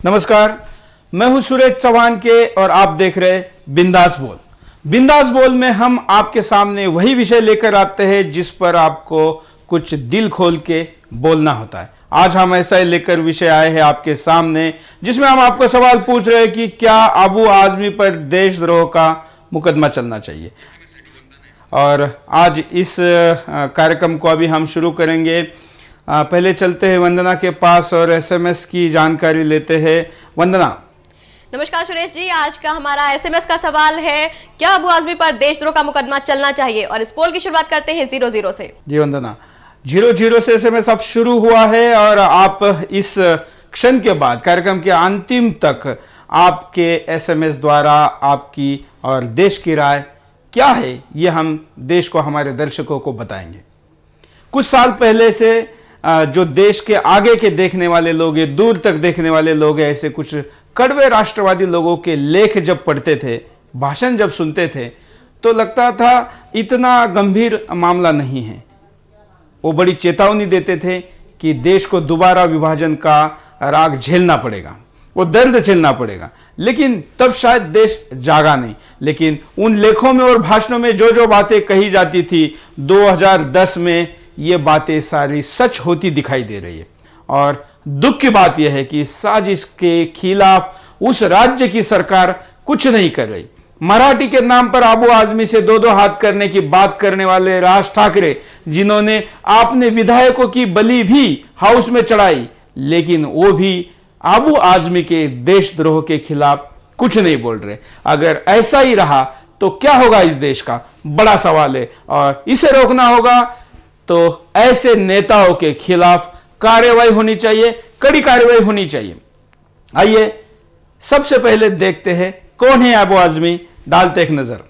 नमस्कार, मैं हूं सुरेश चौहान के और आप देख रहे बिंदास बोल। बिंदास बोल में हम आपके सामने वही विषय लेकर आते हैं जिस पर आपको कुछ दिल खोल के बोलना होता है। आज हम ऐसा ही लेकर विषय आए हैं आपके सामने जिसमें हम आपको सवाल पूछ रहे हैं कि क्या अबू आजमी पर देशद्रोह का मुकदमा चलना चाहिए। और आज इस कार्यक्रम को अभी हम शुरू करेंगे। पहले चलते हैं वंदना के पास और एसएमएस की जानकारी लेते हैं। वंदना। नमस्कार सुरेश जी, आज का हमारा एसएमएस का सवाल है, क्या अबू आजमी पर देशद्रोह का मुकदमा चलना चाहिए? और इस पोल की शुरुआत करते हैं 00 से। जी वंदना, 00 से एसएमएस अब शुरू हुआ है और आप इस क्षण के बाद कार्यक्रम के अंतिम तक आपके एसएमएस द्वारा आपकी और देश की राय क्या है ये हम देश को, हमारे दर्शकों को बताएंगे। कुछ साल पहले से जो देश के आगे के देखने वाले लोग हैं, दूर तक देखने वाले लोग हैं, ऐसे कुछ कड़वे राष्ट्रवादी लोगों के लेख जब पढ़ते थे, भाषण जब सुनते थे तो लगता था इतना गंभीर मामला नहीं है। वो बड़ी चेतावनी देते थे कि देश को दोबारा विभाजन का राग झेलना पड़ेगा, वो दर्द झेलना पड़ेगा। लेकिन तब शायद देश जागा नहीं। लेकिन उन लेखों में और भाषणों में जो जो बातें कही जाती थी, 2010 में ये बातें सारी सच होती दिखाई दे रही है। और दुख की बात यह है कि साजिश के खिलाफ उस राज्य की सरकार कुछ नहीं कर रही। मराठी के नाम पर अबू आजमी से दो हाथ करने की बात करने वाले राज ठाकरे, जिन्होंने आपने विधायकों की बलि भी हाउस में चढ़ाई, लेकिन वो भी अबू आजमी के देशद्रोह के खिलाफ कुछ नहीं बोल रहे। अगर ऐसा ही रहा तो क्या होगा इस देश का, बड़ा सवाल है। और इसे रोकना होगा तो ऐसे नेताओं के खिलाफ कार्रवाई होनी चाहिए, कड़ी कार्रवाई होनी चाहिए। आइए सबसे पहले देखते हैं कौन है अबू आजमी, डालते एक नजर।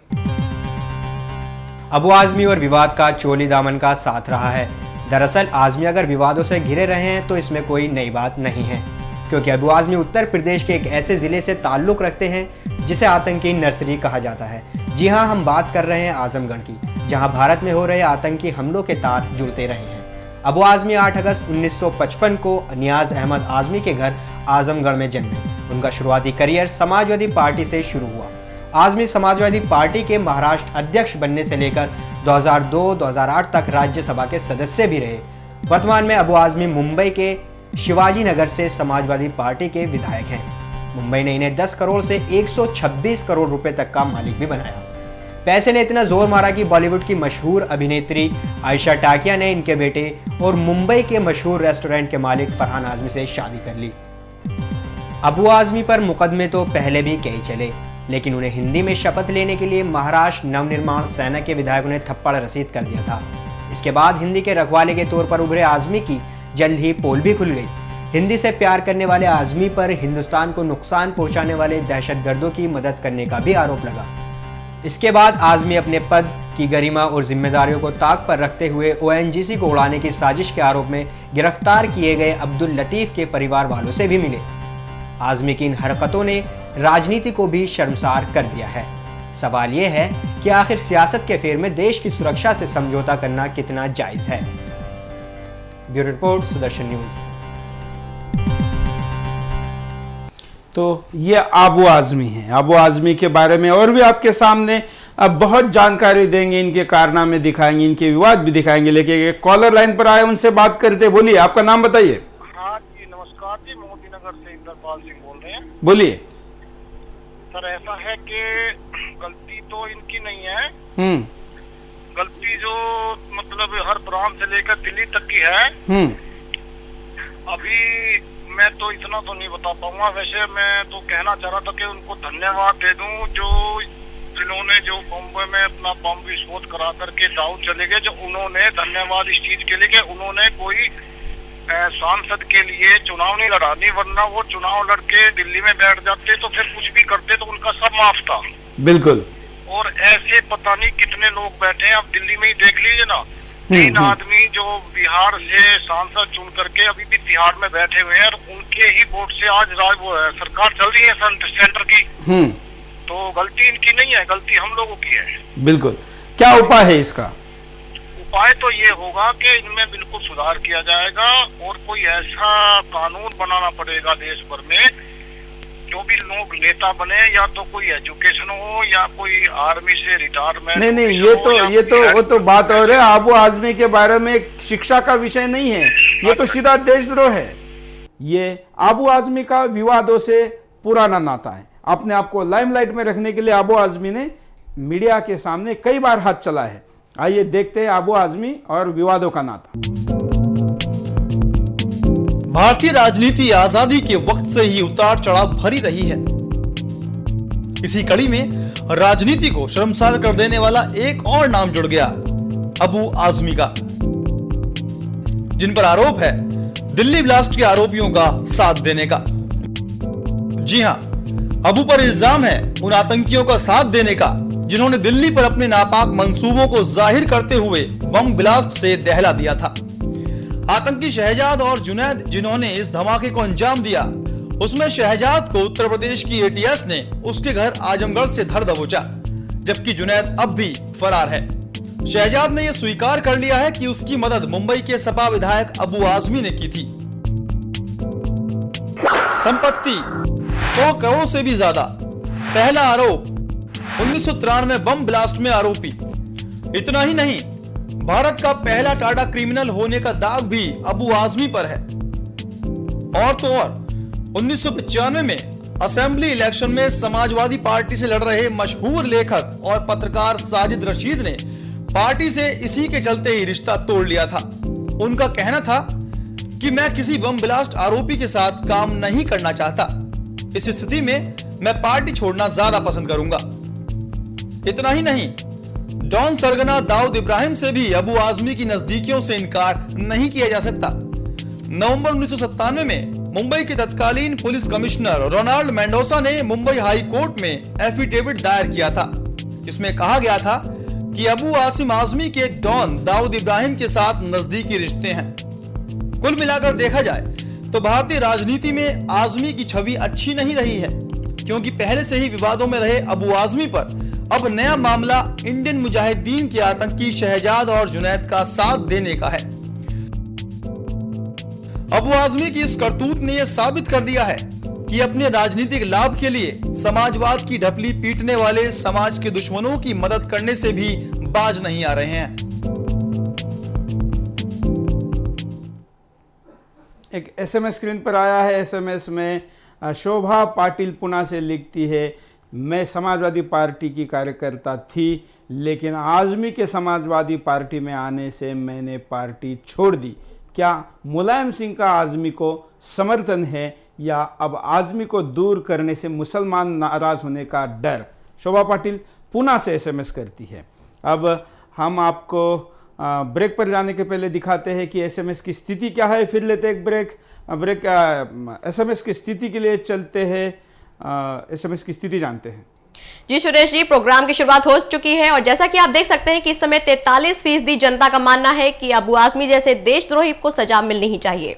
अबू आजमी और विवाद का चोली दामन का साथ रहा है। दरअसल आजमी अगर विवादों से घिरे रहे हैं तो इसमें कोई नई बात नहीं है, क्योंकि अबू आजमी उत्तर प्रदेश के एक ऐसे जिले से ताल्लुक रखते हैं जिसे आतंकी नर्सरी कहा जाता है। जी हां, हम बात कर रहे हैं आजमगढ़ की, जहां भारत में हो रहे आतंकी हमलों के तार जुड़ते रहे हैं। अबू आजमी 8 अगस्त 1955 को नियाज अहमद आजमी के घर आजमगढ़ में जन्मे। उनका शुरुआती करियर समाजवादी पार्टी से शुरू हुआ। आजमी समाजवादी पार्टी के महाराष्ट्र अध्यक्ष बनने से लेकर 2002-2008 तक राज्यसभा के सदस्य भी रहे। वर्तमान में अबू आजमी मुंबई के शिवाजी नगर से समाजवादी पार्टी के विधायक हैं। मुंबई ने इन्हें 10 करोड़ से 126 करोड़ रुपए तक का मालिक भी बनाया। पैसे ने इतना जोर मारा कि बॉलीवुड की मशहूर अभिनेत्री आयशा टाकिया ने इनके बेटे और मुंबई के मशहूर रेस्टोरेंट के मालिक फरहान आजमी से शादी कर ली। अबू आजमी पर मुकदमे तो पहले भी कई चले, लेकिन उन्हें हिंदी में शपथ लेने के लिए महाराष्ट्र नवनिर्माण सेना के विधायकों ने थप्पड़ रसीद कर दिया था। इसके बाद हिंदी के रखवाले के तौर पर उभरे आजमी की जल्द ही पोल भी खुल गई। हिंदी से प्यार करने वाले आजमी पर हिंदुस्तान को नुकसान पहुंचाने वाले दहशतगर्दों की मदद करने का भी आरोप लगा। इसके बाद आजमी अपने पद की गरिमा और जिम्मेदारियों को ताक पर रखते हुए ओएनजीसी को उड़ाने की साजिश के आरोप में गिरफ्तार किए गए अब्दुल लतीफ के परिवार वालों से भी मिले। आजमी की इन हरकतों ने राजनीति को भी शर्मसार कर दिया है। सवाल यह है कि आखिर सियासत के फेर में देश की सुरक्षा से समझौता करना कितना जायज है। Bureau report, Sudarshan news. तो ये अबू आजमी है। अबू आजमी के बारे में और भी आपके सामने अब बहुत जानकारी देंगे, इनके कारनामे दिखाएंगे, इनके विवाद भी दिखाएंगे। लेकिन कॉलर लाइन पर आए, उनसे बात करते। बोलिए, आपका नाम बताइए। हाँ जी, नमस्कार जी, मोदी नगर से इंद्रपाल सिंह बोल रहे हैं। बोलिए सर, ऐसा है कि गलती तो इनकी नहीं है। गलती जो मतलब हर ब्रांच से लेकर दिल्ली तक की है। अभी मैं तो इतना तो नहीं बता पाऊंगा। वैसे मैं तो कहना चाह रहा था कि उनको धन्यवाद दे दूं जिन्होंने जो बॉम्बे में अपना बम विस्फोट करा करके दाऊ चले गए, जो उन्होंने धन्यवाद इस चीज के लिए कि उन्होंने कोई सांसद के लिए चुनाव नहीं लड़ा। नहीं, वरना वो चुनाव लड़के दिल्ली में बैठ जाते तो फिर कुछ भी करते तो उनका सब माफ था। बिल्कुल। और ऐसे पता नहीं कितने लोग बैठे हैं, अब दिल्ली में ही देख लीजिए ना। 3 आदमी जो बिहार से सांसद चुन करके अभी भी तिहाड़ में बैठे हुए हैं और उनके ही वोट से आज सरकार चल रही है सेंटर की। तो गलती इनकी नहीं है, गलती हम लोगों की है। बिल्कुल। क्या उपाय है इसका? उपाय तो ये होगा कि इनमें बिल्कुल सुधार किया जाएगा और कोई ऐसा कानून बनाना पड़ेगा देश भर में जो भी लोग नेता बने या तो कोई एजुकेशन हो या कोई आर्मी से रिटायरमेंट। नहीं, ये तो वो तो बात और है। आबू आजमी के बारे में शिक्षा का विषय नहीं है, ये तो सीधा देशद्रोह है। ये आबू आजमी का विवादों से पुराना नाता है। अपने आप को लाइमलाइट में रखने के लिए आबू आजमी ने मीडिया के सामने कई बार हाथ चला है। आइए देखते हैं आबू आजमी और विवादों का नाता। भारतीय राजनीति आजादी के वक्त से ही उतार चढ़ाव भरी रही है। इसी कड़ी में राजनीति को शर्मसार कर देने वाला एक और नाम जुड़ गया, अबू आजमी का, जिन पर आरोप है दिल्ली ब्लास्ट के आरोपियों का साथ देने का। जी हां, अबू पर इल्जाम है उन आतंकियों का साथ देने का जिन्होंने दिल्ली पर अपने नापाक मंसूबों को जाहिर करते हुए बम ब्लास्ट से दहला दिया था। आतंकी शहजाद और जुनैद जिन्होंने इस धमाके को अंजाम दिया, उसमें शहजाद को उत्तर प्रदेश की एटीएस ने उसके घर आजमगढ़ से धर दबोचा, जबकि जुनैद अब भी फरार है। शहजाद ने यह स्वीकार कर लिया है कि उसकी मदद मुंबई के सपा विधायक अबू आजमी ने की थी। संपत्ति 100 करोड़ से भी ज्यादा। पहला आरोप 1993 बम ब्लास्ट में आरोपी। इतना ही नहीं, भारत का पहला टाटा क्रिमिनल होने का दाग भी अबू आजमी पर है। और तो और 1995 में असेंबली इलेक्शन में समाजवादी पार्टी से लड़ रहे मशहूर लेखक और पत्रकार साजिद रशीद ने पार्टी से इसी के चलते ही रिश्ता तोड़ लिया था। उनका कहना था कि मैं किसी बम ब्लास्ट आरोपी के साथ काम नहीं करना चाहता, इस स्थिति में मैं पार्टी छोड़ना ज्यादा पसंद करूंगा। इतना ही नहीं, डॉन सरगना दाऊद इब्राहिम से भी अबू आजमी की नजदीकियों से इनकार नहीं किया जा सकता। नवंबर 1997 में मुंबई के तत्कालीन पुलिस कमिश्नर रोनाल्ड मेंडोसा ने मुंबई हाई कोर्ट में एफिडेविट दायर किया था। इसमें कहा गया था कि अबू आसिम आजमी के डॉन दाऊद इब्राहिम के साथ नजदीकी रिश्ते हैं। कुल मिलाकर देखा जाए तो भारतीय राजनीति में आजमी की छवि अच्छी नहीं रही है, क्योंकि पहले से ही विवादों में रहे अबू आजमी पर अब नया मामला इंडियन मुजाहिदीन के आतंकी शहजाद और जुनैद का साथ देने का है। अबू आजमी की इस करतूत ने यह साबित कर दिया है कि अपने राजनीतिक लाभ के लिए समाजवाद की ढपली पीटने वाले समाज के दुश्मनों की मदद करने से भी बाज नहीं आ रहे हैं। एक एसएमएस स्क्रीन पर आया है। एसएमएस में शोभा पाटिल पुणे से लिखती है, मैं समाजवादी पार्टी की कार्यकर्ता थी, लेकिन आजमी के समाजवादी पार्टी में आने से मैंने पार्टी छोड़ दी। क्या मुलायम सिंह का आजमी को समर्थन है या अब आजमी को दूर करने से मुसलमान नाराज होने का डर? शोभा पाटिल पुणे से एसएमएस करती है। अब हम आपको ब्रेक पर जाने के पहले दिखाते हैं कि एसएमएस की स्थिति क्या है, फिर लेते एक ब्रेक। एसएमएस की स्थिति के लिए चलते हैं, एसएमएस की स्थिति जानते हैं। जी सुरेश जी, प्रोग्राम की शुरुआत हो चुकी है और जैसा कि आप देख सकते हैं कि इस समय 43% जनता का मानना है कि अबू आजमी जैसे देशद्रोही को सजा मिलनी ही चाहिए।